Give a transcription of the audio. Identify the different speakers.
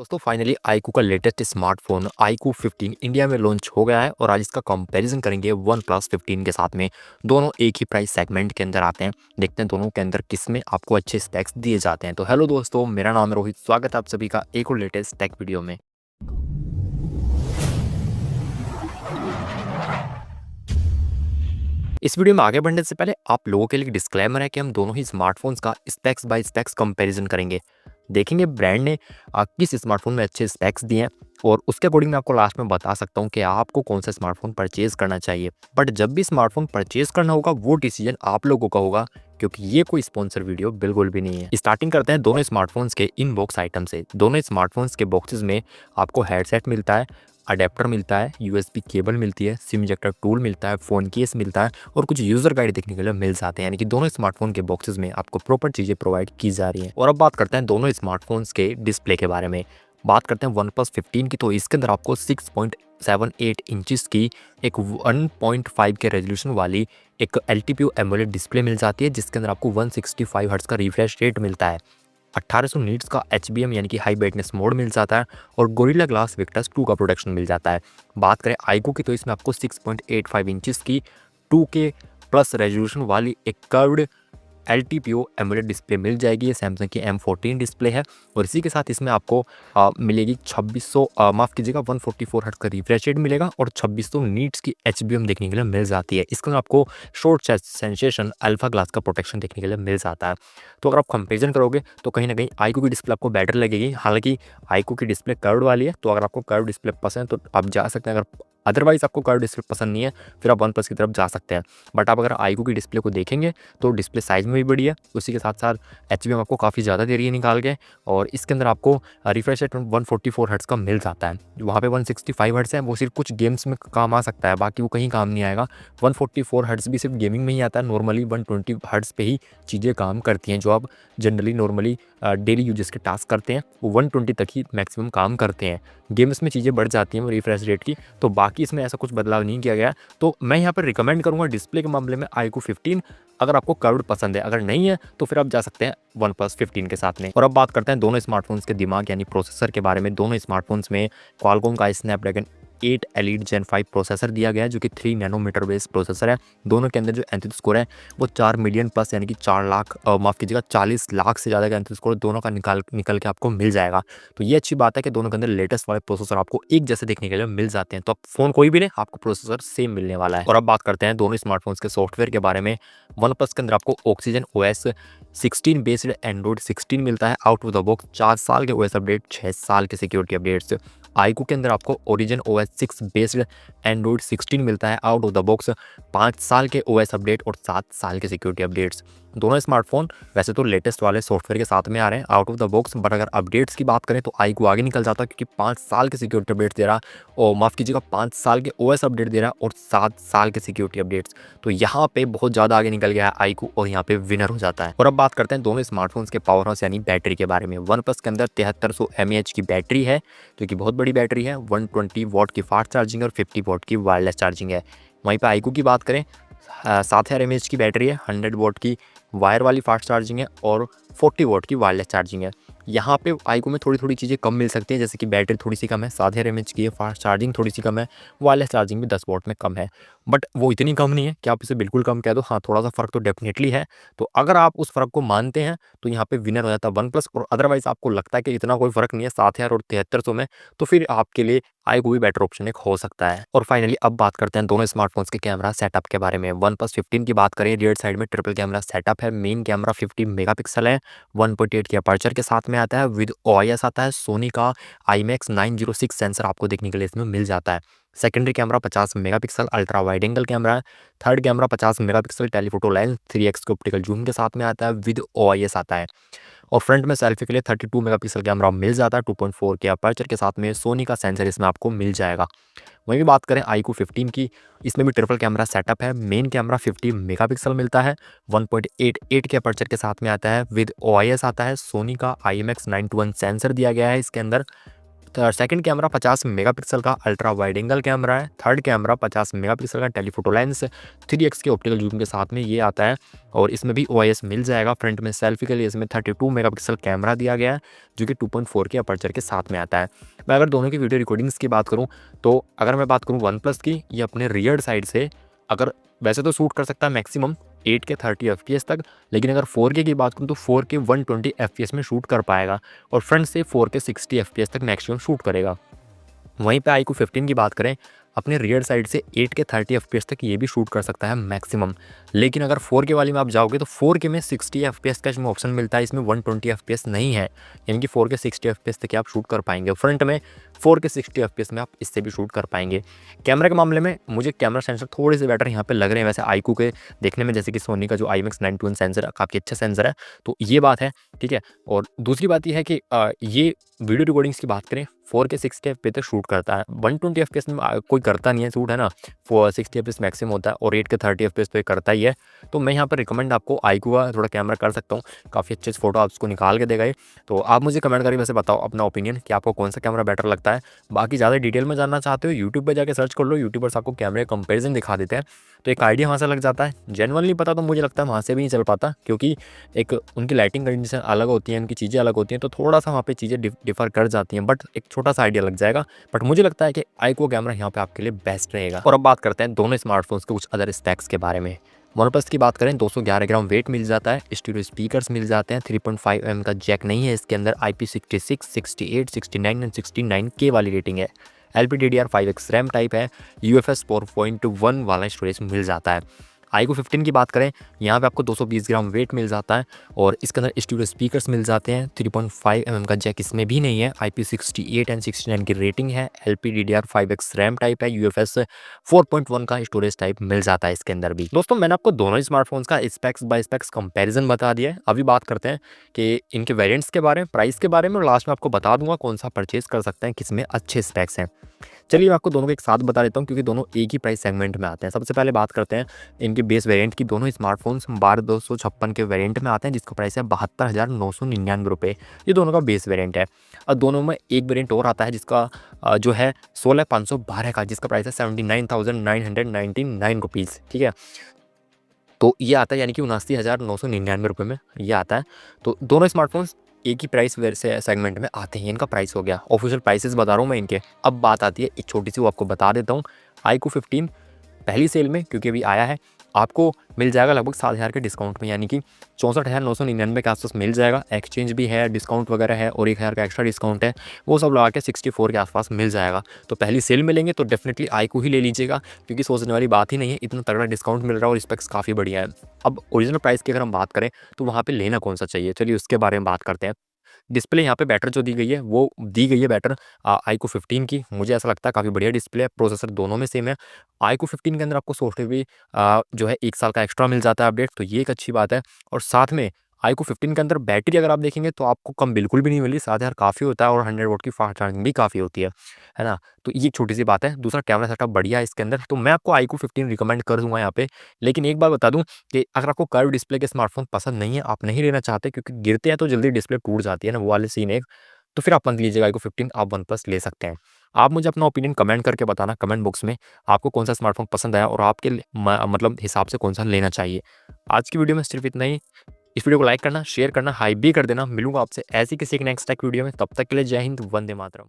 Speaker 1: दोस्तों finally iQOO का latest smartphone iQOO 15 India में लॉन्च हो गया है और आज इसका कंपैरिजन करेंगे वन प्लस 15 के साथ में। दोनों एक ही प्राइस सेगमेंट के अंदर आते हैं। देखते हैं दोनों के अंदर किस में आपको अच्छे स्पेक्स दिए जाते हैं। तो हेलो दोस्तों, मेरा नाम है रोहित। स्वागत है आप सभी का एक और लेटेस्ट टेक वीडियो में। इस वीडियो में आगे बढ़ने से पहले आप लोगों के लिए डिस्क्लेमर है कि हम दोनों ही स्मार्टफोन्स का स्पेक्स बाय स्पेक्स कंपैरिजन करेंगे। देखेंगे ब्रांड ने किस स्मार्टफोन में अच्छे स्पेक्स दिए हैं और उसके अकॉर्डिंग मैं आपको लास्ट में बता सकता हूं कि आपको कौन सा स्मार्टफोन परचेज करना चाहिए। बट जब भी स्मार्टफोन परचेज करना होगा वो डिसीजन आप लोगों का होगा, क्योंकि ये कोई स्पॉन्सर वीडियो बिल्कुल भी नहीं है। स्टार्टिंग करते हैं दोनों स्मार्टफोन्स के इन बॉक्स आइटम से। दोनों स्मार्टफोन्स के बॉक्सेस में आपको हेडसेट मिलता है, अडेप्टर मिलता है, यूएसबी केबल मिलती है, सिम इंजेक्टर टूल मिलता है, फ़ोन केस मिलता है और कुछ यूज़र गाइड देखने के लिए मिल जाते हैं। यानी कि दोनों स्मार्टफोन के बॉक्सेस में आपको प्रॉपर चीज़ें प्रोवाइड की जा रही हैं। और अब बात करते हैं दोनों स्मार्टफोन्स के डिस्प्ले के बारे में। बात करते हैं वन प्लस 15 की, तो इसके अंदर आपको 6.78 इंचज़ की एक 1.5 के रेजोल्यूशन वाली एक एलटीपीओ एमोलेड डिस्प्ले मिल जाती है, जिसके अंदर आपको 165 हर्ट्ज़ का रिफ्रेश रेट मिलता है। 1800 नीट्स का HBM यानी कि हाई ब्राइटनेस मोड मिल जाता है और गोरिल्ला ग्लास विक्टस 2 का प्रोटेक्शन मिल जाता है। बात करें आईकू की, तो इसमें आपको 6.85 इंचज़ की 2K प्लस रेजोल्यूशन वाली एक कर्व्ड एलटीपीओ एमोलेड डिस्प्ले मिल जाएगी। ये सैमसंग की M14 डिस्प्ले है और इसी के साथ इसमें आपको मिलेगी 144 हर्ट्ज का रिफ्रेश रेट मिलेगा और 2600 नीट्स की HBM देखने के लिए मिल जाती है। इसके अंदर आपको शॉर्ट सेंसेशन अल्फा ग्लास का प्रोटेक्शन देखने के लिए मिल जाता है। तो अगर आप कंपेरिजन करोगे तो कहीं ना कहीं आईकू की डिस्प्ले आपको बेटर लगेगी। हालांकि आईकू की डिस्प्ले कर्व्ड वाली है, तो अगर आपको कर्व डिस्प्ले पसंद है तो आप जा सकते हैं। अगर अदरवाइज आपको कर्व डिस्प्ले पसंद नहीं है फिर आप वन प्लस की तरफ जा सकते हैं। बट आप अगर आईकू की डिस्प्ले को देखेंगे तो डिस्प्ले साइज़ में भी बड़ी है, उसी के साथ साथ HBM आपको काफ़ी ज़्यादा दे रही है निकाल के। और इसके अंदर आपको रिफ्रेश रेट 144 हर्ट्ज़ का मिल जाता है। वहाँ पे 165 हर्ट्ज़ है, वो सिर्फ कुछ गेम्स में काम आ सकता है, बाकी वो कहीं काम नहीं आएगा। 144 हर्ट्ज़ भी सिर्फ गेमिंग में ही आता है। नॉर्मली 120 हर्ट्ज़ पे ही चीज़ें काम करती हैं। जो आप जनरली नॉर्मली डेली यूजेस के टास्क करते हैं वो 120 तक ही मैक्सिमम काम करते हैं। गेम्स में चीज़ें बढ़ जाती हैं रिफ्रेश रेट की, तो बाकी इसमें ऐसा कुछ बदलाव नहीं किया गया। तो मैं यहाँ पर रिकमेंड करूँगा डिस्प्ले के मामले में आईकू 15, अगर आपको कर्व्ड पसंद है। अगर नहीं है तो फिर आप जा सकते हैं वन प्लस 15 के साथ में। और अब बात करते हैं दोनों स्मार्टफोन्स के दिमाग यानी प्रोसेसर के बारे में। दोनों स्मार्टफोन्स में क्वालकॉम का स्नैपड्रैगन 8 एलीट जेन 5 प्रोसेसर दिया गया है, जो कि 3 नैनोमीटर बेस्ड प्रोसेसर है। दोनों के अंदर जो एंथ्यूसियास्ट स्कोर है वो 4 मिलियन प्लस यानी कि 4 लाख माफ़ कीजिएगा 40 लाख से ज़्यादा का एंथ्यूसियास्ट स्कोर दोनों का निकल के आपको मिल जाएगा। तो ये अच्छी बात है कि दोनों के अंदर लेटेस्ट वाले प्रोसेसर आपको एक जैसे देखने के लिए मिल जाते हैं। तो आप फ़ोन कोई भी लें आपको प्रोसेसर सेम मिलने वाला है। और अब बात करते हैं दोनों स्मार्टफोन्स के सॉफ्टवेयर के बारे में। वन प्लस के अंदर आपको ऑक्सीजन OS 16 बेस्ड एंड्रॉइड 16 मिलता है आउट ऑफ द बॉक्स। 4 साल के OS अपडेट, 6 साल के सिक्योरिटी अपडेट्स। आईकू के अंदर आपको ओरिजिन OS 6 बेस्ड एंड्रॉइड 16 मिलता है आउट ऑफ द बॉक्स। 5 साल के OS अपडेट और 7 साल के सिक्योरिटी अपडेट्स। दोनों स्मार्टफोन वैसे तो लेटेस्ट वाले सॉफ्टवेयर के साथ में आ रहे हैं out of the box, but अगर अपडेट्स की बात करें तो आईकू आगे निकल जाता है, क्योंकि 5 साल के सिक्योरिटी अपडेट्स दे रहा और माफ़ कीजिएगा 5 साल के OS अपडेट दे रहा और 7 साल के सिक्योरिटी अपडेट्स। तो यहाँ पे बहुत ज़्यादा आगे निकल गया है आईकू और यहाँ पे विनर हो जाता है। और अब बात करते हैं दोनों स्मार्टफोन्स के पावर हाउस यानी बैटरी के बारे में। वन प्लस के अंदर 7300 mAh की बैटरी है, जो कि बहुत बड़ी बैटरी है। 120 वॉट की फास्ट चार्जिंग और 50 वॉट की वायरलेस चार्जिंग है। वहीं पर आईकू की बात करें 7000 mAh की बैटरी है, 100 वॉट की वायर वाली फास्ट चार्जिंग है और 40 वॉट की वायरलेस चार्जिंग है। यहाँ पे आईकू में थोड़ी चीज़ें कम मिल सकती हैं, जैसे कि बैटरी थोड़ी सी कम है, 7000 mAh की है, फास्ट चार्जिंग थोड़ी सी कम है, वायरलेस चार्जिंग भी 10 वॉट में कम है। बट वो इतनी कम नहीं है कि आप इसे बिल्कुल कम कह दो। हाँ, थोड़ा सा फ़र्क तो डेफिनेटली है। तो अगर आप उस फ़र्क को मानते हैं तो यहाँ पे विनर हो जाता है वन प्लस। और अदरवाइज़ आपको लगता है कि इतना कोई फ़र्क नहीं है 7000 और 7300 में, तो फिर आपके लिए आईकू भी बेटर ऑप्शन एक हो सकता है। और फाइनली अब बात करते हैं दोनों स्मार्टफोन्स के कैमरा सेटअप के बारे में। वन प्लस 15 की बात करें, रियर साइड में ट्रिपल कैमरा सेटअप है। मेन कैमरा 50 मेगापिक्सल है, 1.8 के अपर्चर के साथ में आता है, विद OIS आता है। सोनी का IMX 906 सेंसर आपको देखने के लिए इसमें मिल जाता है। Secondary camera 50 megapixel ultra wide angle camera है। Third camera 50 megapixel telephoto lens 3x के ऑप्टिकल जूम के साथ में आता है, विद OIS आता है। और फ्रंट में सेल्फी के लिए 32 मेगापिक्सल कैमरा मिल जाता है, 2.4 के अपर्चर के साथ में। सोनी का सेंसर इसमें आपको मिल जाएगा। वहीं भी बात करें आईकू 15 की, इसमें भी ट्रिपल कैमरा सेटअप है। मेन कैमरा 50 मेगापिक्सल मिलता है, 1.88 के अपर्चर के साथ में आता है, विद OIS आता है। सोनी का IMX 921 सेंसर दिया गया है इसके अंदर। सेकंड कैमरा 50 मेगापिक्सल का अल्ट्रा वाइड एंगल कैमरा है। थर्ड कैमरा 50 मेगापिक्सल का टेलीफोटो लेंस 3x के ऑप्टिकल जूम के साथ में ये आता है और इसमें भी OIS मिल जाएगा। फ्रंट में सेल्फी के लिए इसमें 32 मेगापिक्सल कैमरा दिया गया है जो कि 2.4 के अपर्चर के साथ में आता है। मैं अगर दोनों की वीडियो रिकॉर्डिंग्स की बात करूँ तो अगर मैं बात करूँ वन प्लस की, ये अपने रियर साइड से अगर वैसे तो शूट कर सकता है मैक्सिमम 8K 30 FPS तक, लेकिन अगर 4K की बात करूँ तो 4K 120 FPS में शूट कर पाएगा और फ्रंट से 4K 60 FPS तक मैक्सिमम शूट करेगा। वहीं पे iQOO 15 की बात करें, अपने रियर साइड से 8K 30 FPS तक ये भी शूट कर सकता है मैक्सिमम, लेकिन अगर 4K वाली में आप जाओगे तो 4K में 60 FPS का इसमें ऑप्शन मिलता है, इसमें 120 FPS नहीं है, यानी कि 4K 60 FPS तक आप शूट कर पाएंगे। फ्रंट में 4K 60 FPS में आप इससे भी शूट कर पाएंगे। कैमरा के मामले में मुझे कैमरा सेंसर थोड़े से बेटर यहाँ पे लग रहे हैं वैसे iQOO के देखने में, जैसे कि सोनी का जो IMX 921 सेंसर है काफ़ी अच्छा सेंसर है, तो ये बात है, ठीक है। और दूसरी बात ये है कि ये वीडियो रिकॉर्डिंग्स की बात करें 4K 60 FPS तक शूट करता है, 120 FPS में कोई करता नहीं है शूट, है ना, 60 FPS मैक्सिमम होता है और 8K 30 FPS तो ये करता ही है। तो मैं यहाँ पर रिकमेंड आपको iQOO का थोड़ा कैमरा कर सकता हूँ, काफ़ी अच्छे फोटो आप उसको निकाल के देगा ये। तो आप मुझे कमेंट करके वैसे बताओ अपना ओपिनियन कि आपको कौन सा कैमरा बेटर लगता है। बाकी ज़्यादा डिटेल में जानना चाहते हो यूट्यूब पर जाकर सर्च कर लो, यूट्यूबर्स आपको कैमरे कंपेरिजन दिखा देते हैं, तो एक आइडिया वहाँ से लग जाता है। जेनुअनली पता तो मुझे लगता है वहाँ से भी नहीं चल पाता, क्योंकि एक उनकी लाइटिंग कंडीशन अलग होती है, उनकी चीज़ें अलग होती हैं, तो थोड़ा सा वहाँ पे चीज़ें डिफर कर जाती हैं, बट एक छोटा सा आइडिया लग जाएगा। बट मुझे लगता है कि iQOO कैमरा यहाँ पे आपके लिए बेस्ट रहेगा। और अब बात करते हैं दोनों स्मार्टफोन्स के कुछ अदर स्पेक्स के बारे में। OnePlus की बात करें 211 ग्राम वेट मिल जाता है, स्टीरियो स्पीकर्स मिल जाते हैं, 3.5 mm का जैक नहीं है इसके अंदर, IP66, 68, 69 एंड 69K वाली रेटिंग है, LPDDR5X रैम टाइप है, UFS 4.1 वाला स्टोरेज मिल जाता है। iQOO 15 की बात करें, यहाँ पे आपको 220 ग्राम वेट मिल जाता है और इसके अंदर स्टीरियो स्पीकर्स मिल जाते हैं, 3.5 mm का जैक इसमें भी नहीं है, IP68 एंड 69 की रेटिंग है, LPDDR5X रैम टाइप है, UFS 4.1 का स्टोरेज टाइप मिल जाता है इसके अंदर भी। दोस्तों मैंने आपको दोनों ही स्मार्टफोन्स का स्पेक्स बाय स्पेक्स कंपैरिजन बता दिया है। अभी बात करते हैं कि इनके वेरिएंट्स के बारे में, प्राइस के बारे में, और लास्ट में आपको बता दूंगा कौन सा परचेज कर सकते हैं, किसमें अच्छे स्पेक्स हैं। चलिए मैं आपको दोनों को एक साथ बता देता हूँ क्योंकि दोनों एक ही प्राइस सेगमेंट में आते हैं। सबसे पहले बात करते हैं इनके बेस वेरिएंट की। दोनों स्मार्टफोन्स 12256 के वेरिएंट में आते हैं जिसका प्राइस है 72,999 रुपये। ये दोनों का बेस वेरिएंट है। और दोनों में एक वेरिएंट और आता है जिसका जो है 16,512 का, जिसका प्राइस है 79,999 रुपीज़, ठीक है। तो ये आता है यानी कि 79,999 रुपये में ये आता है। तो दोनों स्मार्टफोन्स एक ही प्राइस से सेगमेंट में आते हैं। इनका प्राइस हो गया, ऑफिशियल प्राइसेस बता रहा हूँ मैं इनके। अब बात आती है एक छोटी सी, वो आपको बता देता हूँ। iQOO 15 पहली सेल में, क्योंकि अभी आया है, आपको मिल जाएगा लगभग 7,000 के डिस्काउंट में, यानी कि 64,999 के आसपास मिल जाएगा। एक्सचेंज भी है, डिस्काउंट वगैरह है और 1,000 का एक्स्ट्रा डिस्काउंट है, वो सब लगा के 64 के आसपास मिल जाएगा। तो पहली सेल में लेंगे तो डेफिनेटली iQOO ही ले लीजिएगा, क्योंकि सोचने वाली बात ही नहीं है, इतना तगड़ा डिस्काउंट मिल रहा है और स्पेक्स काफ़ी बढ़िया है। अब ओरिजिनल प्राइस की अगर हम बात करें तो वहाँ पे लेना कौन सा चाहिए, चलिए उसके बारे में बात करते हैं। डिस्प्ले यहाँ पे बेटर जो दी गई है वो दी गई है बेटर iQOO 15 की, मुझे ऐसा लगता है काफ़ी बढ़िया डिस्प्ले है। प्रोसेसर दोनों में सेम है। iQOO 15 के अंदर आपको सॉफ्टवेयर भी जो है 1 साल का एक्स्ट्रा मिल जाता है अपडेट, तो ये एक अच्छी बात है। और साथ में iQOO 15 के अंदर बैटरी अगर आप देखेंगे तो आपको कम बिल्कुल भी नहीं मिली, 7,000 काफ़ी होता है और 100 वोल्ट की फास्ट चार्जिंग भी काफ़ी होती है ना। तो ये एक छोटी सी बात है। दूसरा कैमरा सेटअप बढ़िया है इसके अंदर, तो मैं आपको iQOO 15 रिकमेंड कर दूंगा यहाँ पे। लेकिन एक बात बता दूं कि अगर आपको कर्व डिस्प्ले के स्मार्टफोन पसंद नहीं है, आप नहीं लेना चाहते क्योंकि गिरते हैं तो जल्दी डिस्प्ले टूट जाती है ना, वो वाले सीन है, तो फिर आप मत लीजिएगा iQOO 15, आप OnePlus ले सकते हैं। आप मुझे अपना ओपिनियन कमेंट करके बताना कमेंट बॉक्स में, आपको कौन सा स्मार्टफोन पसंद आया और आपके मतलब हिसाब से कौन सा लेना चाहिए। आज की वीडियो में सिर्फ इतना ही। इस वीडियो को लाइक करना, शेयर करना, हाइप भी कर देना। मिलूंगा आपसे ऐसी किसी एक नेक्स्ट टेक वीडियो में, तब तक के लिए जय हिंद, वंदे मातरम।